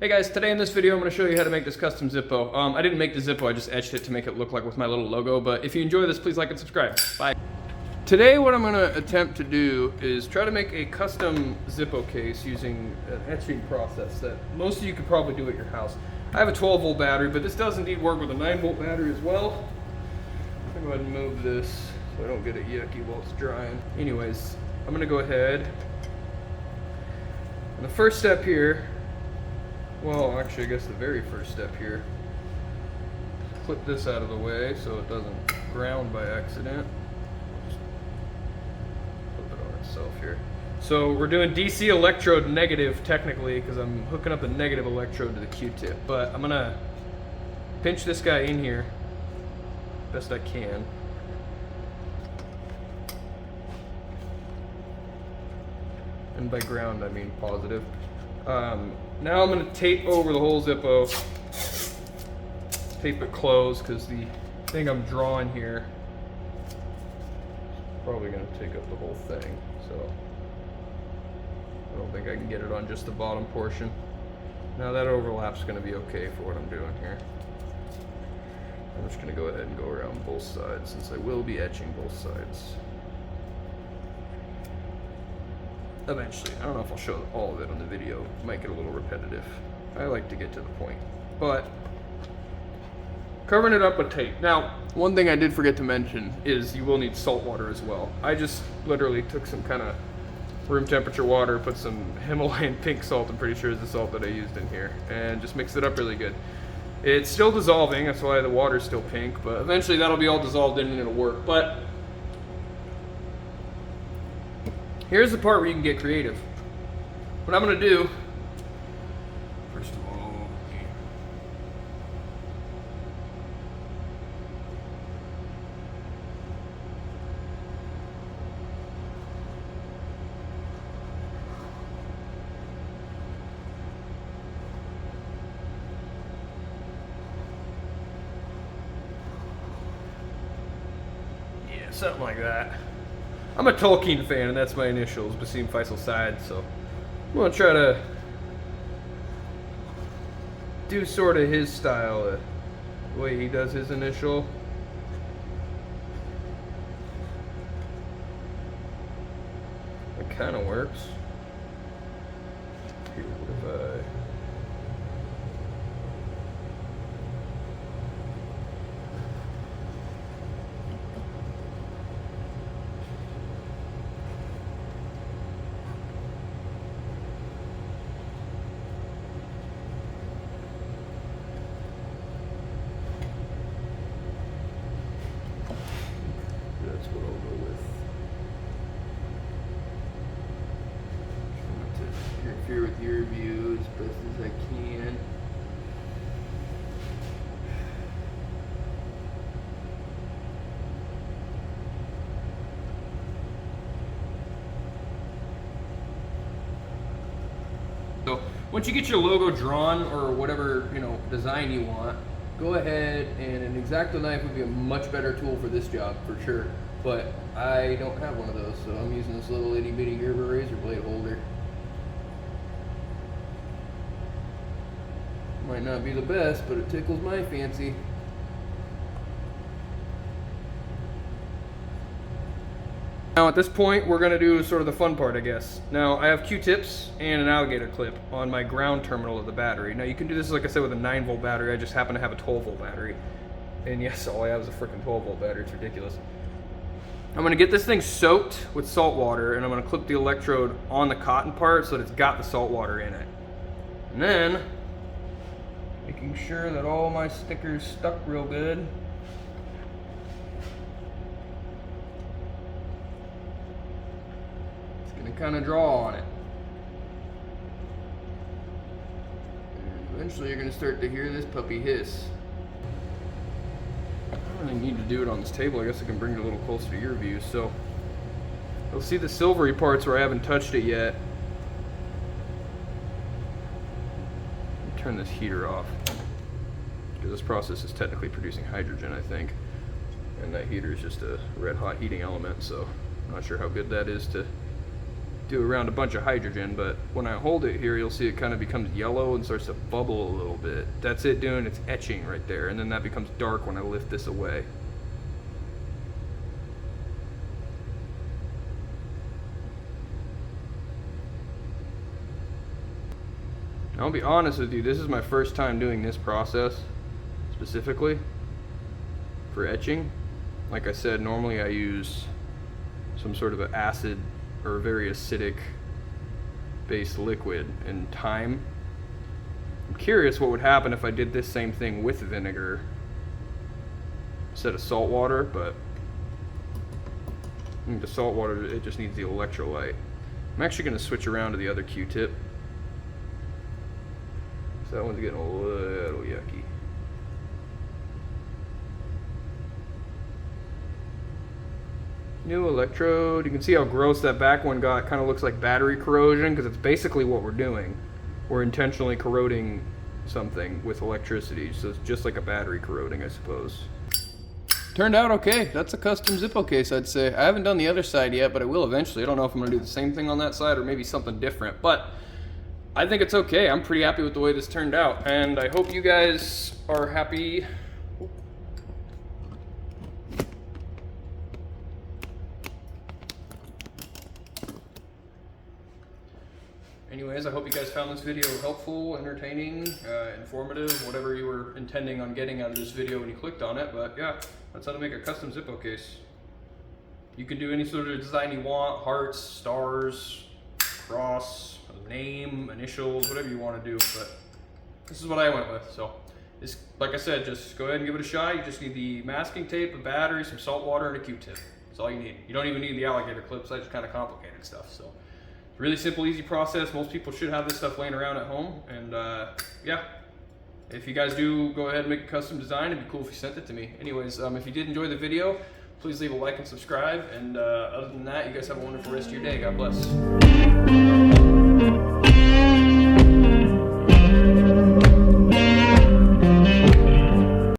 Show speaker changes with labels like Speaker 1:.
Speaker 1: Hey guys, today in this video I'm going to show you how to make this custom Zippo. I didn't make the Zippo, I just etched it to make it look like with my little logo, but if you enjoy this, please like and subscribe. Bye. Today what I'm going to attempt to do is try to make a custom Zippo case using an etching process that most of you could probably do at your house. I have a 12 volt battery, but this does indeed work with a 9 volt battery as well. I'm going to go ahead and move this so I don't get it yucky while it's drying. Anyways, I'm going to go ahead. And the first step here, well, actually, I guess the very first step here, clip this out of the way so it doesn't ground by accident. Just flip it on itself here. So we're doing DC electrode negative technically because I'm hooking up the negative electrode to the Q-tip. But I'm gonna pinch this guy in here best I can. And by ground I mean positive. Now I'm going to tape over the whole Zippo, tape it closed because the thing I'm drawing here is probably going to take up the whole thing, so I don't think I can get it on just the bottom portion. Now that overlap's going to be okay for what I'm doing here. I'm just going to go ahead and go around both sides since I will be etching both sides. Eventually. I don't know if I'll show all of it on the video. It might get a little repetitive. I like to get to the point. But covering it up with tape. Now, one thing I did forget to mention is you will need salt water as well. I just literally took some kind of room temperature water, put some Himalayan pink salt, I'm pretty sure is the salt that I used in here, and just mixed it up really good. It's still dissolving, that's why the water's still pink, but eventually that'll be all dissolved in and it'll work. But here's the part where you can get creative. What I'm going to do, first of all, yeah, something like that. I'm a Tolkien fan, and that's my initials, Basim Faisal Said, so I'm going to try to do sort of his style, the way he does his initial. It kind of works. Here, what if I... That's what I'll go with. Try not to interfere with your view as best as I can. So once you get your logo drawn or whatever, design you want, go ahead, and an X-Acto knife would be a much better tool for this job for sure, but I don't have one of those, so I'm using this little itty bitty Gerber razor blade holder. Might not be the best, but it tickles my fancy. Now at this point we're going to do sort of the fun part, I guess. Now I have Q-tips and an alligator clip on my ground terminal of the battery. Now you can do this, like I said, with a 9 volt battery. I just happen to have a 12 volt battery. And yes, all I have is a freaking 12 volt battery. It's ridiculous. I'm going to get this thing soaked with salt water, and I'm going to clip the electrode on the cotton part so that it's got the salt water in it. And then, making sure that all my stickers stuck real good, and kind of draw on it. And eventually you're going to start to hear this puppy hiss. I don't really need to do it on this table. I guess I can bring it a little closer to your view. So you'll see the silvery parts where I haven't touched it yet. Let me turn this heater off, because this process is technically producing hydrogen, I think. And that heater is just a red hot heating element, so I'm not sure how good that is to do around a bunch of hydrogen, but when I hold it here, you'll see it kind of becomes yellow and starts to bubble a little bit. That's it doing its etching right there, and then that becomes dark when I lift this away. I'll be honest with you, this is my first time doing this process specifically for etching. Like I said, normally I use some sort of an acid or very acidic based liquid and thyme. I'm curious what would happen if I did this same thing with vinegar instead of salt water, but I think the salt water, it just needs the electrolyte. I'm actually going to switch around to the other Q-tip. So that one's getting a little yucky. New electrode. You can see how gross that back one got. Kind of looks like battery corrosion, because it's basically what we're doing. We're intentionally corroding something with electricity, so it's just like a battery corroding, I suppose. Turned out okay. That's a custom Zippo case, I'd say. I haven't done the other side yet, but I will eventually. I don't know if I'm going to do the same thing on that side or maybe something different, but I think it's okay. I'm pretty happy with the way this turned out, and I hope you guys are happy. Anyways, I hope you guys found this video helpful, entertaining, informative, whatever you were intending on getting out of this video when you clicked on it. But yeah, that's how to make a custom Zippo case. You can do any sort of design you want: hearts, stars, cross, a name, initials, whatever you want to do. But this is what I went with. So, it's, like I said, just go ahead and give it a shot. You just need the masking tape, a battery, some salt water, and a Q-tip. That's all you need. You don't even need the alligator clips. That's just kind of complicated stuff. So, really simple, easy process. Most people should have this stuff laying around at home. And yeah, if you guys do go ahead and make a custom design, it'd be cool if you sent it to me. Anyways, if you did enjoy the video, please leave a like and subscribe. And other than that, you guys have a wonderful rest of your day. God bless.